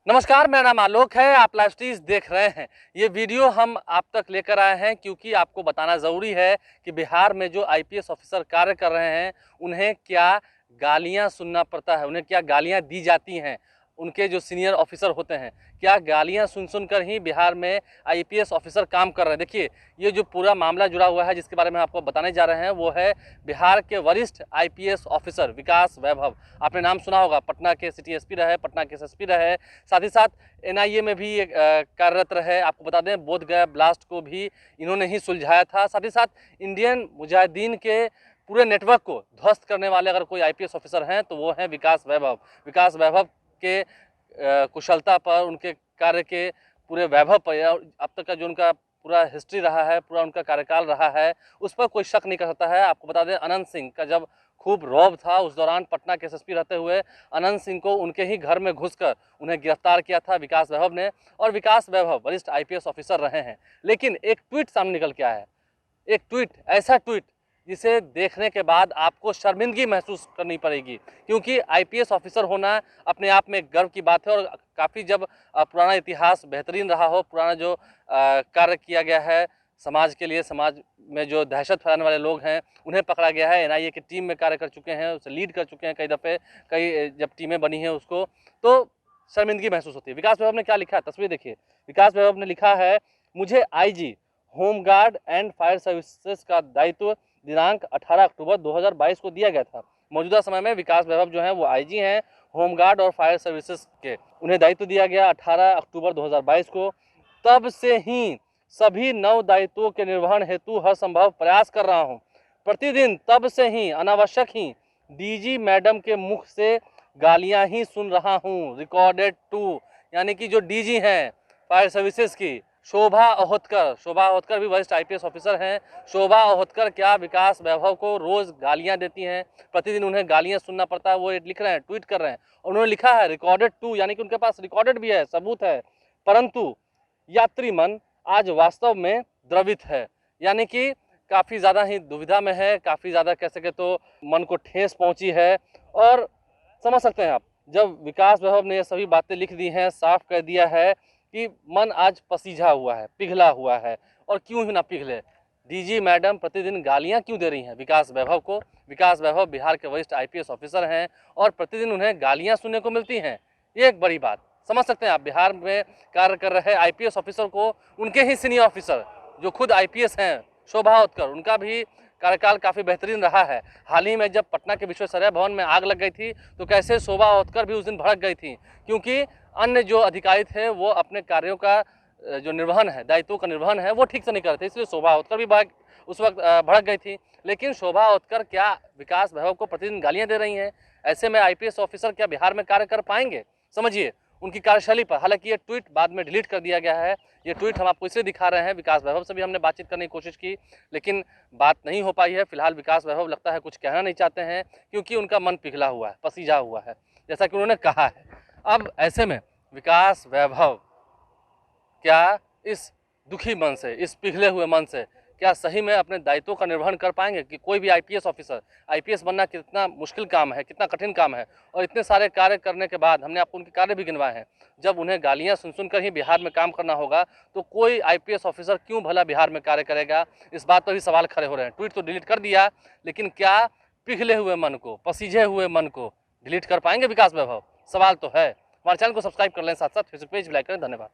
नमस्कार, मेरा नाम आलोक है। आप लाइव स्ट्रीज देख रहे हैं। ये वीडियो हम आप तक लेकर आए हैं क्योंकि आपको बताना ज़रूरी है कि बिहार में जो आईपीएस ऑफिसर कार्य कर रहे हैं उन्हें क्या गालियां सुनना पड़ता है, उन्हें क्या गालियां दी जाती हैं। उनके जो सीनियर ऑफिसर होते हैं क्या गालियां सुन कर ही बिहार में आईपीएस ऑफिसर काम कर रहे हैं। देखिए, ये जो पूरा मामला जुड़ा हुआ है जिसके बारे में आपको बताने जा रहे हैं वो है बिहार के वरिष्ठ आईपीएस ऑफिसर विकास वैभव। आपने नाम सुना होगा, पटना के सिटी एसपी रहे, पटना के एसएसपी रहे, साथ ही साथ एनआईए में भी कार्यरत रहे। आपको बता दें बोधगया ब्लास्ट को भी इन्होंने ही सुलझाया था। साथ ही साथ इंडियन मुजाहिदीन के पूरे नेटवर्क को ध्वस्त करने वाले अगर कोई आईपीएस ऑफिसर हैं तो वो हैं विकास वैभव। विकास वैभव के कुशलता पर, उनके कार्य के पूरे वैभव पर, अब तक का जो उनका पूरा हिस्ट्री रहा है, पूरा उनका कार्यकाल रहा है, उस पर कोई शक नहीं कर सकता है। आपको बता दें अनंत सिंह का जब खूब रौब था उस दौरान पटना के एसएसपी रहते हुए अनंत सिंह को उनके ही घर में घुसकर उन्हें गिरफ्तार किया था विकास वैभव ने। और विकास वैभव वरिष्ठ आईपीएस ऑफिसर रहे हैं। लेकिन एक ट्वीट सामने निकल के आया है, एक ट्वीट, ऐसा ट्वीट जिसे देखने के बाद आपको शर्मिंदगी महसूस करनी पड़ेगी, क्योंकि आईपीएस ऑफिसर होना अपने आप में गर्व की बात है। और काफ़ी जब पुराना इतिहास बेहतरीन रहा हो, पुराना जो कार्य किया गया है समाज के लिए, समाज में जो दहशत फैलाने वाले लोग हैं उन्हें पकड़ा गया है, एनआईए की टीम में कार्य कर चुके हैं, उसे लीड कर चुके हैं कई दफ़े, कई जब टीमें बनी हैं उसको, तो शर्मिंदगी महसूस होती है। विकास वैभव ने क्या लिखा है, तस्वीर देखिए। विकास वैभव ने लिखा है, मुझे IG home guard and fire services का दायित्व दिनांक 18 अक्टूबर 2022 को दिया गया था। मौजूदा समय में विकास वैभव जो हैं वो आईजी हैं होमगार्ड और फायर सर्विसेज के। उन्हें दायित्व दिया गया 18 अक्टूबर 2022 को। तब से ही सभी नव दायित्वों के निर्वहन हेतु हर संभव प्रयास कर रहा हूं। प्रतिदिन तब से ही अनावश्यक ही डीजी मैडम के मुख से गालियां ही सुन रहा हूं। रिकॉर्डेड टू, यानी कि जो डीजी हैं फायर सर्विसेज की शोभा अहोतकर, शोभा अहोतकर भी वरिष्ठ आईपीएस ऑफिसर हैं। शोभा अहोतकर क्या विकास वैभव को रोज गालियां देती हैं, प्रतिदिन उन्हें गालियां सुनना पड़ता है। वो लिख रहे हैं, ट्वीट कर रहे हैं, और उन्होंने लिखा है रिकॉर्डेड टू, यानी कि उनके पास रिकॉर्डेड भी है, सबूत है। परंतु यात्री मन आज वास्तव में द्रवित है, यानी कि काफ़ी ज़्यादा ही दुविधा में है, काफ़ी ज़्यादा कह सके तो मन को ठेस पहुंची है। और समझ सकते हैं आप, जब विकास वैभव ने ये सभी बातें लिख दी हैं, साफ कर दिया है कि मन आज पसीझा हुआ है, पिघला हुआ है। और क्यों ही ना पिघले, डीजी मैडम प्रतिदिन गालियां क्यों दे रही हैं विकास वैभव को। विकास वैभव बिहार के वरिष्ठ आईपीएस ऑफिसर हैं और प्रतिदिन उन्हें गालियां सुनने को मिलती हैं, ये एक बड़ी बात। समझ सकते हैं आप, बिहार में कार्य कर रहे आईपीएस ऑफिसर को उनके ही सीनियर ऑफिसर जो खुद आईपीएस हैं शोभा अहोतकर, उनका भी कार्यकाल काफ़ी बेहतरीन रहा है। हाल ही में जब पटना के विश्वेश्वरैया भवन में आग लग गई थी तो कैसे शोभा अहोतकर भी उस दिन भड़क गई थी, क्योंकि अन्य जो अधिकारी थे वो अपने कार्यों का जो निर्वहन है, दायित्वों का निर्वहन है, वो ठीक से नहीं कर रहे थे, इसलिए शोभा अहोतकर भी उस वक्त भड़क गई थी। लेकिन शोभा अहोतकर क्या विकास वैभव को प्रतिदिन गालियां दे रही हैं? ऐसे में आईपीएस ऑफिसर क्या बिहार में कार्य कर पाएंगे? समझिए उनकी कार्यशैली पर। हालांकि ये ट्वीट बाद में डिलीट कर दिया गया है। ये ट्वीट हम आपको इसलिए दिखा रहे हैं, विकास वैभव से भी हमने बातचीत करने की कोशिश की लेकिन बात नहीं हो पाई है। फिलहाल विकास वैभव लगता है कुछ कहना नहीं चाहते हैं, क्योंकि उनका मन पिघला हुआ है, पसीजा हुआ है, जैसा कि उन्होंने कहा है। अब ऐसे में विकास वैभव क्या इस दुखी मन से, इस पिघले हुए मन से क्या सही में अपने दायित्वों का निर्वहन कर पाएंगे? कि कोई भी आईपीएस ऑफिसर, आईपीएस बनना कितना मुश्किल काम है, कितना कठिन काम है, और इतने सारे कार्य करने के बाद हमने आपको उनके कार्य भी गिनवाए हैं। जब उन्हें गालियां सुन कर ही बिहार में काम करना होगा तो कोई आईपीएस ऑफिसर क्यों भला बिहार में कार्य करेगा? इस बात पर भी सवाल खड़े हो रहे हैं। ट्वीट तो डिलीट कर दिया, लेकिन क्या पिघले हुए मन को, पसीजे हुए मन को डिलीट कर पाएंगे विकास वैभव? सवाल तो है। हमारे चैनल को सब्सक्राइब कर लें, साथ साथ फेसबुक पेज भी लाइक करें। धन्यवाद।